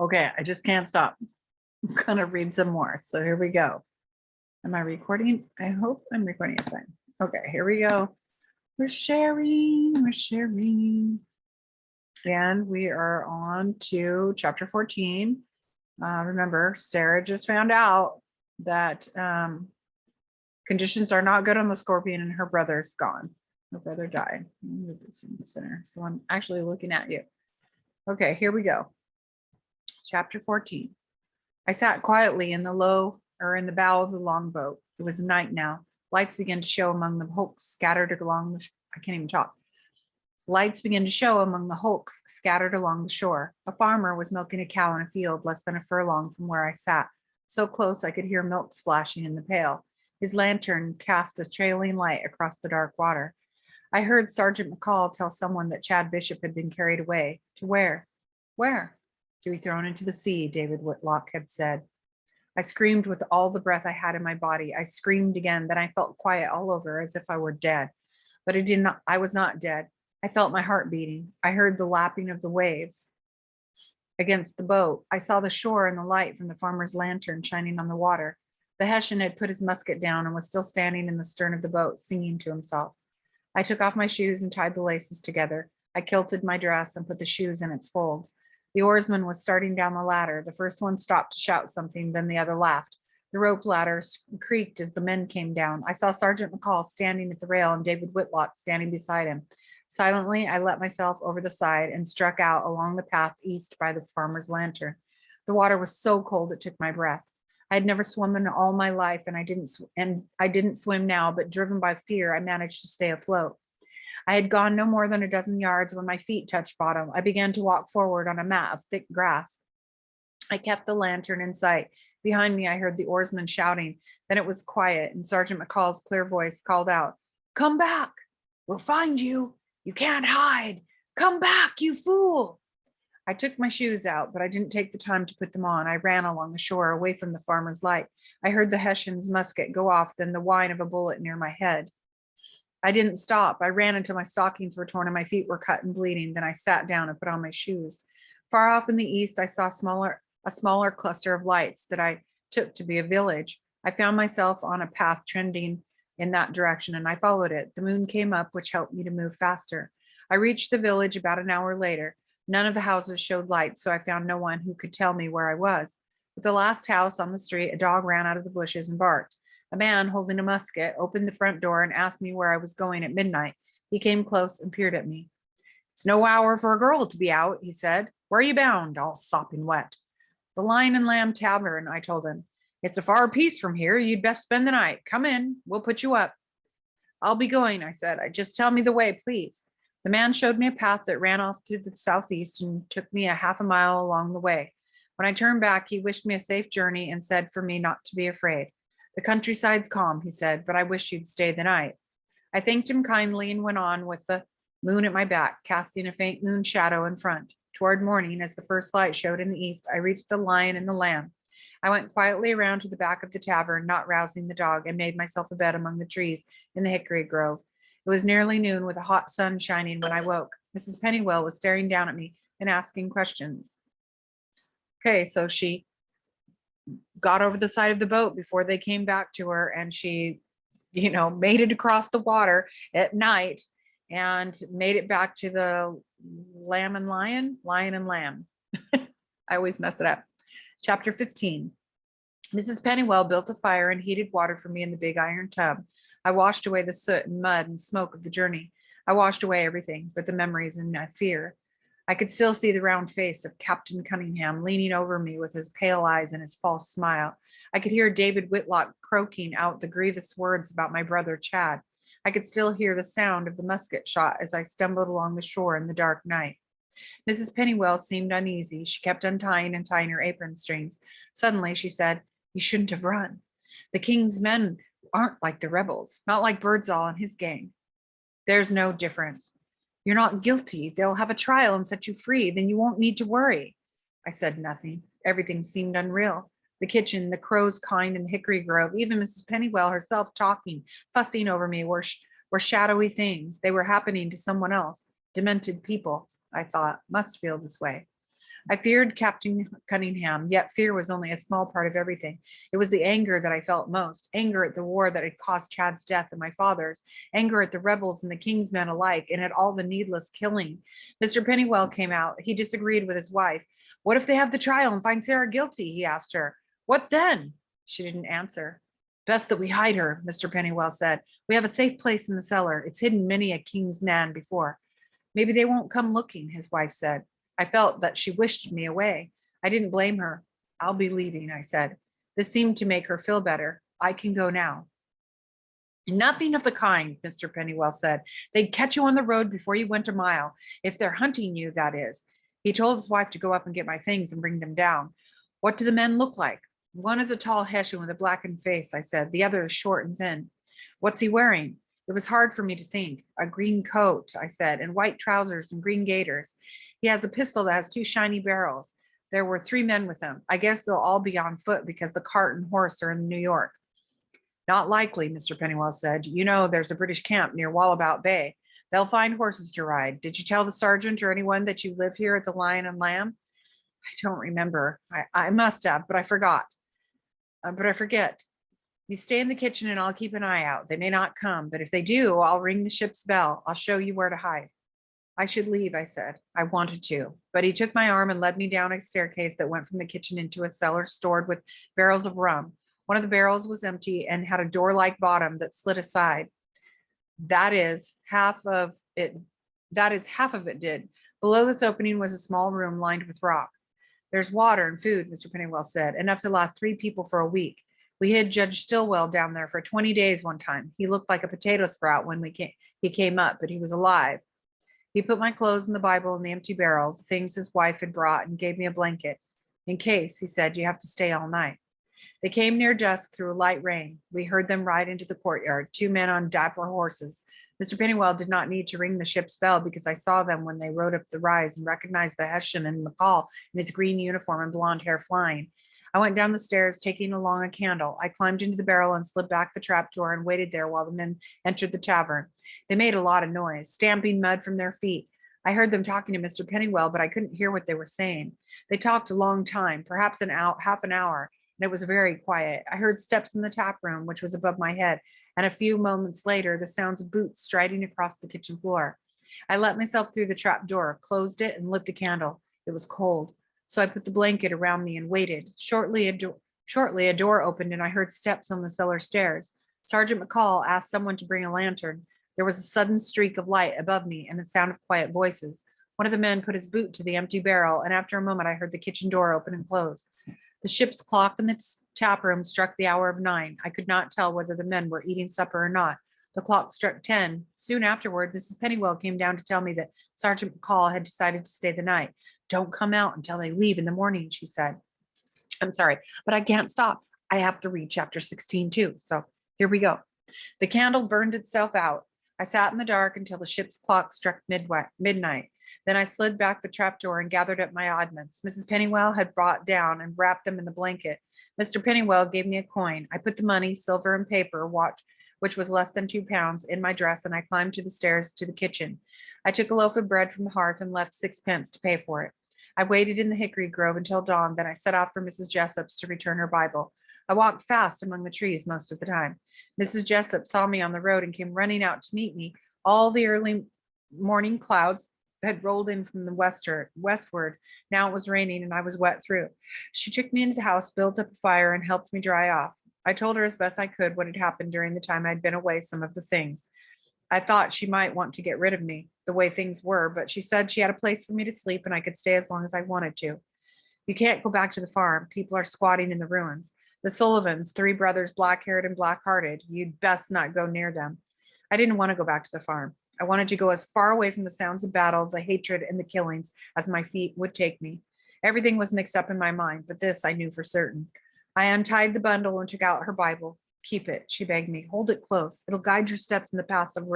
Okay, I just can't stop. I'm gonna read some more. So here we go. Am I recording? I hope I'm recording this time. Okay, here we go. We're sharing. And we are on to chapter 14. Remember, Sarah just found out that conditions are not good on the scorpion and her brother's gone. Her brother died. Move this in the center. So I'm actually looking at you. Okay, here we go. Chapter 14. I sat quietly in the bow of the longboat. It was night now. Lights began to show among the hulks scattered along the I can't even talk. Lights began to show among the hulks scattered along the shore. A farmer was milking a cow in a field less than a furlong from where I sat, so close I could hear milk splashing in the pail. His lantern cast a trailing light across the dark water. I heard Sergeant McCall tell someone that Chad Bishop had been carried away. To where? Where? To be thrown into the sea, David Whitlock had said. I screamed with all the breath I had in my body. I screamed again, then I felt quiet all over as if I were dead. But I was not dead. I felt my heart beating. I heard the lapping of the waves against the boat. I saw the shore and the light from the farmer's lantern shining on the water. The Hessian had put his musket down and was still standing in the stern of the boat, singing to himself. I took off my shoes and tied the laces together. I kilted my dress and put the shoes in its folds. The oarsman was starting down the ladder. The first one stopped to shout something, then the other laughed. The rope ladder creaked as the men came down. I saw Sergeant McCall standing at the rail and David Whitlock standing beside him. Silently, I let myself over the side and struck out along the path east by the farmer's lantern. The water was so cold it took my breath. I had never swum in all my life, and I didn't swim now, but driven by fear, I managed to stay afloat. I had gone no more than a dozen yards when my feet touched bottom. I began to walk forward on a mat of thick grass. I kept the lantern in sight. Behind me, I heard the oarsman shouting. Then it was quiet, and Sergeant McCall's clear voice called out, "Come back! We'll find you! You can't hide! Come back, you fool!" I took my shoes out, but I didn't take the time to put them on. I ran along the shore, away from the farmer's light. I heard the Hessian's musket go off, then the whine of a bullet near my head. I didn't stop. I ran until my stockings were torn and my feet were cut and bleeding. Then I sat down and put on my shoes. Far off in the east, I saw a smaller cluster of lights that I took to be a village. I found myself on a path trending in that direction, and I followed it. The moon came up, which helped me to move faster. I reached the village about an hour later. None of the houses showed lights, so I found no one who could tell me where I was. At the last house on the street, a dog ran out of the bushes and barked. A man holding a musket opened the front door and asked me where I was going at midnight. He came close and peered at me. "It's no hour for a girl to be out," he said. "Where are you bound, all sopping wet?" "The Lion and Lamb Tavern," I told him. "It's a far piece from here. You'd best spend the night. Come in. We'll put you up." "I'll be going," I said. "Just tell me the way, please." The man showed me a path that ran off to the southeast and took me a half a mile along the way. When I turned back, he wished me a safe journey and said for me not to be afraid. "The countryside's calm," he said, "but I wish you'd stay the night." I thanked him kindly and went on with the moon at my back, casting a faint moon shadow in front. Toward morning, as the first light showed in the east, I reached the Lion and the Lamb. I went quietly around to the back of the tavern, not rousing the dog, and made myself a bed among the trees in the hickory grove. It was nearly noon with a hot sun shining when I woke. Mrs. Pennywell was staring down at me and asking questions. Okay, so she got over the side of the boat before they came back to her, and she, made it across the water at night and made it back to the Lion and Lamb. I always mess it up. Chapter 15. Mrs. Pennywell built a fire and heated water for me in the big iron tub. I washed away the soot and mud and smoke of the journey. I washed away everything but the memories and my fear. I could still see the round face of Captain Cunningham leaning over me with his pale eyes and his false smile. I could hear David Whitlock croaking out the grievous words about my brother Chad. I could still hear the sound of the musket shot as I stumbled along the shore in the dark night. Mrs. Pennywell seemed uneasy. She kept untying and tying her apron strings. Suddenly she said, "You shouldn't have run. The king's men aren't like the rebels, not like Birdsall and his gang." "There's no difference. You're not guilty. They'll have a trial and set you free. Then you won't need to worry." I said nothing. Everything seemed unreal. The kitchen, the crows cawing in the hickory grove, even Mrs. Pennywell herself talking, fussing over me were shadowy things. They were happening to someone else. Demented people, I thought, must feel this way. I feared Captain Cunningham, yet fear was only a small part of everything. It was the anger that I felt most, anger at the war that had caused Chad's death and my father's, anger at the rebels and the king's men alike, and at all the needless killing. Mr. Pennywell came out. He disagreed with his wife. What if they have the trial and find Sarah guilty? He asked her. What then? She didn't answer. Best that we hide her, Mr. Pennywell said. We have a safe place in the cellar. It's hidden many a king's man before. Maybe they won't come looking, his wife said. I felt that she wished me away. I didn't blame her. I'll be leaving, I said. This seemed to make her feel better. I can go now. Nothing of the kind, Mr. Pennywell said. They'd catch you on the road before you went a mile, if they're hunting you, that is. He told his wife to go up and get my things and bring them down. What do the men look like? One is a tall Hessian with a blackened face, I said. The other is short and thin. What's he wearing? It was hard for me to think. A green coat, I said, and white trousers and green gaiters. He has a pistol that has 2 shiny barrels. There were 3 men with him. I guess they'll all be on foot because the cart and horse are in New York. Not likely, Mr. Pennywell said. You know, there's a British camp near Wallabout Bay. They'll find horses to ride. Did you tell the sergeant or anyone that you live here at the Lion and Lamb? I don't remember. I must have, but I forgot. But I forget. You stay in the kitchen and I'll keep an eye out. They may not come, but if they do, I'll ring the ship's bell. I'll show you where to hide. I should leave, I said. I wanted to, but he took my arm and led me down a staircase that went from the kitchen into a cellar stored with barrels of rum. One of the barrels was empty and had a door-like bottom that slid aside. That is, half of it did. Below this opening was a small room lined with rock. There's water and food, Mr. Pennywell said, enough to last 3 people for a week. We hid Judge Stillwell down there for 20 days one time. He looked like a potato sprout when he came up, but he was alive. He put my clothes and the Bible in the empty barrel, the things his wife had brought, and gave me a blanket. In case, he said, you have to stay all night. They came near dusk through a light rain. We heard them ride into the courtyard, 2 men on dapper horses. Mr. Pennywell did not need to ring the ship's bell because I saw them when they rode up the rise and recognized the Hessian and McCall in his green uniform and blonde hair flying. I went down the stairs, taking along a candle. I climbed into the barrel and slid back the trapdoor and waited there while the men entered the tavern. They made a lot of noise, stamping mud from their feet. I heard them talking to Mr. Pennywell, but I couldn't hear what they were saying. They talked a long time, perhaps half an hour, and it was very quiet. I heard steps in the tap room, which was above my head, and a few moments later, the sounds of boots striding across the kitchen floor. I let myself through the trap door, closed it, and lit the candle. It was cold. So I put the blanket around me and waited. Shortly, a door opened and I heard steps on the cellar stairs. Sergeant McCall asked someone to bring a lantern. There was a sudden streak of light above me and the sound of quiet voices. One of the men put his boot to the empty barrel, and after a moment, I heard the kitchen door open and close. The ship's clock in the tap room struck the hour of 9. I could not tell whether the men were eating supper or not. The clock struck 10. Soon afterward, Mrs. Pennywell came down to tell me that Sergeant McCall had decided to stay the night. Don't come out until they leave in the morning, she said. I'm sorry, but I can't stop. I have to read chapter 16 too. So here we go. The candle burned itself out. I sat in the dark until the ship's clock struck midnight. Then I slid back the trapdoor and gathered up my oddments. Mrs. Pennywell had brought down and wrapped them in the blanket. Mr. Pennywell gave me a coin. I put the money, silver, and paper, watch, which was less than 2 pounds, in my dress, and I climbed to the stairs to the kitchen. I took a loaf of bread from the hearth and left 6 pence to pay for it. I waited in the hickory grove until dawn, then I set off for Mrs. Jessup's to return her Bible. I walked fast among the trees most of the time. Mrs. Jessup saw me on the road and came running out to meet me. All the early morning clouds had rolled in from the westward. Now it was raining and I was wet through. She took me into the house, built up a fire, and helped me dry off. I told her as best I could what had happened during the time I'd been away, some of the things. I thought she might want to get rid of me, the way things were, but she said she had a place for me to sleep and I could stay as long as I wanted to. You can't go back to the farm. People are squatting in the ruins. The Sullivans, 3 brothers, black-haired and black-hearted. You'd best not go near them. I didn't want to go back to the farm. I wanted to go as far away from the sounds of battle, the hatred, and the killings as my feet would take me. Everything was mixed up in my mind, but this I knew for certain. I untied the bundle and took out her Bible. Keep it, she begged me. Hold it close. It'll guide your steps in the paths of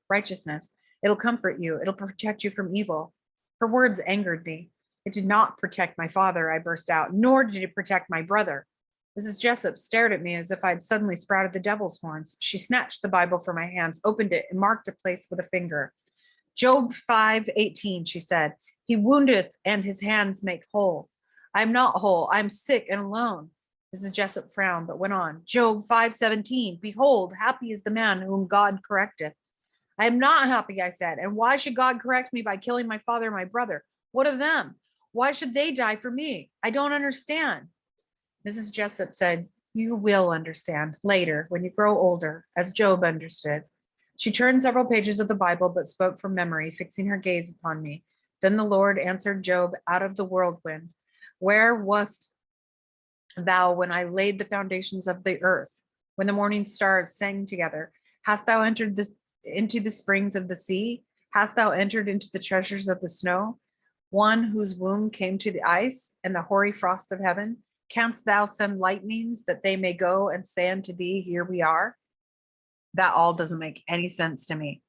righteousness. It'll comfort you. It'll protect you from evil. Her words angered me. It did not protect my father, I burst out, nor did it protect my brother. Mrs. Jessup stared at me as if I'd suddenly sprouted the devil's horns. She snatched the Bible from my hands, opened it, and marked a place with a finger. Job 5:18, she said. He woundeth, and his hands make whole. I am not whole. I am sick and alone. Mrs. Jessup frowned, but went on. Job 5:17. Behold, happy is the man whom God correcteth. I am not happy, I said. And why should God correct me by killing my father and my brother? What of them? Why should they die for me? I don't understand. Mrs. Jessup said, You will understand later when you grow older, as Job understood. She turned several pages of the Bible, but spoke from memory, fixing her gaze upon me. Then the Lord answered Job out of the whirlwind. Where wast thou when I laid the foundations of the earth, when the morning stars sang together? Hast thou entered into the springs of the sea? Hast thou entered into the treasures of the snow? One whose womb came to the ice and the hoary frost of heaven? Canst thou send lightnings that they may go and say unto thee, Here we are? That all doesn't make any sense to me.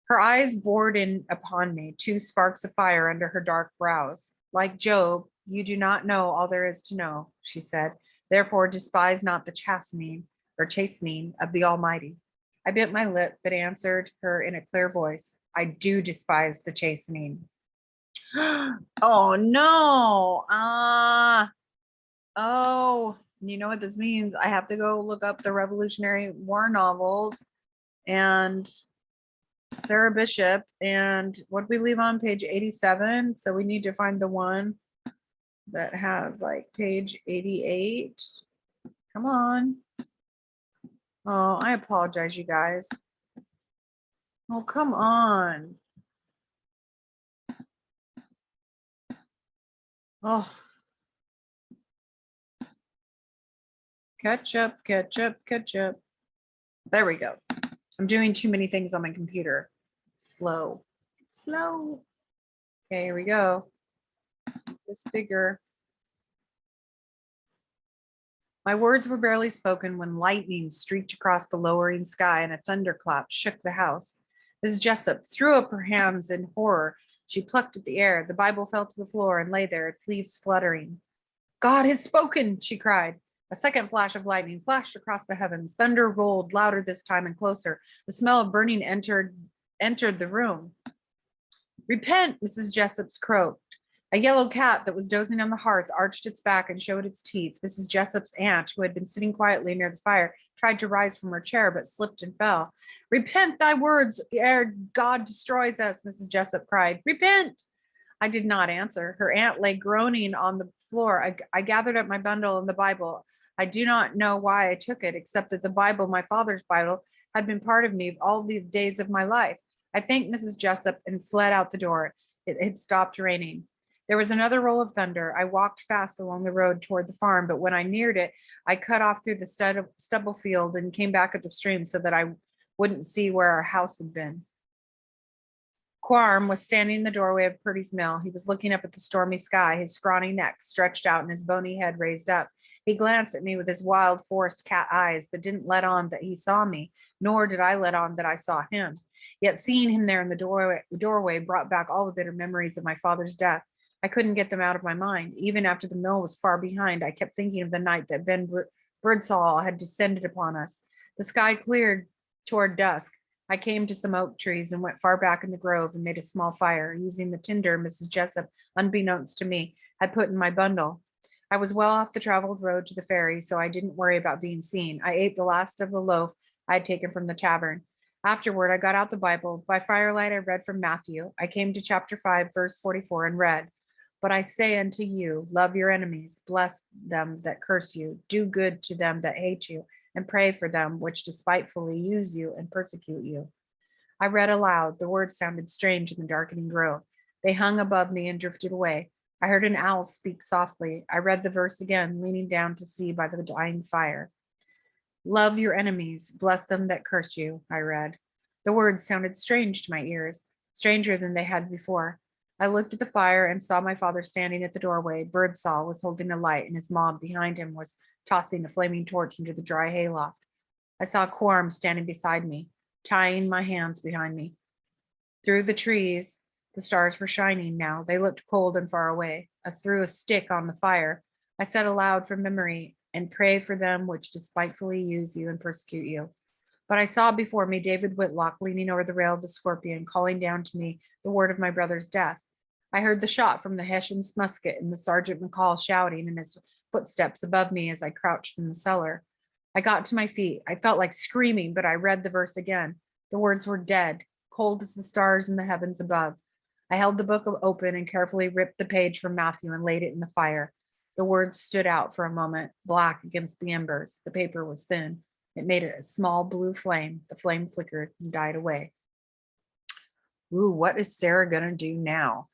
Her eyes bored in upon me, two sparks of fire under her dark brows. Like Job, you do not know all there is to know, she said. Therefore, despise not the chastening of the Almighty. I bit my lip, but answered her in a clear voice, I do despise the chastening. Oh no. Oh, you know what this means? I have to go look up the Revolutionary War novels and Sarah Bishop. And what did we leave on page 87? So we need to find the one that has like page 88. Come on. Oh, I apologize, you guys. Oh, come on. Oh, catch up. There we go. I'm doing too many things on my computer. Slow. Okay, here we go. It's bigger. My words were barely spoken when lightning streaked across the lowering sky and a thunderclap shook the house. Mrs. Jessup threw up her hands in horror. She plucked at the air. The Bible fell to the floor and lay there, its leaves fluttering. God has spoken, she cried. A second flash of lightning flashed across the heavens. Thunder rolled louder this time and closer. The smell of burning entered the room. Repent, Mrs. Jessup's croaked. A yellow cat that was dozing on the hearth arched its back and showed its teeth. Mrs. Jessup's aunt, who had been sitting quietly near the fire, tried to rise from her chair, but slipped and fell. Repent thy words, ere God destroys us, Mrs. Jessup cried. Repent! I did not answer. Her aunt lay groaning on the floor. I gathered up my bundle and the Bible. I do not know why I took it, except that the Bible, my father's Bible, had been part of me all the days of my life. I thanked Mrs. Jessup and fled out the door. It had stopped raining. There was another roll of thunder. I walked fast along the road toward the farm, but when I neared it, I cut off through the stubble field and came back at the stream so that I wouldn't see where our house had been. Quorum was standing in the doorway of Purdy's mill. He was looking up at the stormy sky, his scrawny neck stretched out and his bony head raised up. He glanced at me with his wild forest cat eyes, but didn't let on that he saw me, nor did I let on that I saw him. Yet seeing him there in the doorway brought back all the bitter memories of my father's death. I couldn't get them out of my mind. Even after the mill was far behind, I kept thinking of the night that Ben Birdsall had descended upon us. The sky cleared toward dusk. I came to some oak trees and went far back in the grove and made a small fire, using the tinder Mrs. Jessup, unbeknownst to me, had put in my bundle. I was well off the traveled road to the ferry, so I didn't worry about being seen. I ate the last of the loaf I had taken from the tavern. Afterward, I got out the Bible. By firelight, I read from Matthew. I came to chapter 5, verse 44, and read, But I say unto you, love your enemies, bless them that curse you, do good to them that hate you, and pray for them which despitefully use you and persecute you. I read aloud. The words sounded strange in the darkening grove. They hung above me and drifted away. I heard an owl speak softly. I read the verse again, leaning down to see by the dying fire. Love your enemies, bless them that curse you, I read. The words sounded strange to my ears, stranger than they had before. I looked at the fire and saw my father standing at the doorway. Birdsall was holding a light, and his mob behind him was tossing a flaming torch into the dry hayloft. I saw Quorum standing beside me, tying my hands behind me. Through the trees, the stars were shining now. They looked cold and far away. I threw a stick on the fire. I said aloud from memory, and pray for them which despitefully use you and persecute you. But I saw before me David Whitlock leaning over the rail of the Scorpion, calling down to me the word of my brother's death. I heard the shot from the Hessian's musket and the Sergeant McCall shouting and his footsteps above me as I crouched in the cellar. I got to my feet. I felt like screaming, but I read the verse again. The words were dead, cold as the stars in the heavens above. I held the book open and carefully ripped the page from Matthew and laid it in the fire. The words stood out for a moment, black against the embers. The paper was thin. It made a small blue flame. The flame flickered and died away. Ooh, what is Sarah gonna do now?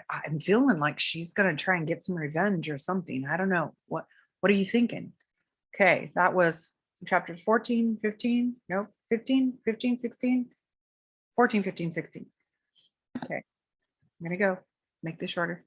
I'm feeling like she's gonna try and get some revenge or something. I don't know. What are you thinking? Okay, that was chapters 14, 15. Nope, 15, 15, 16, 14, 15, 16. Okay, I'm gonna go make this shorter.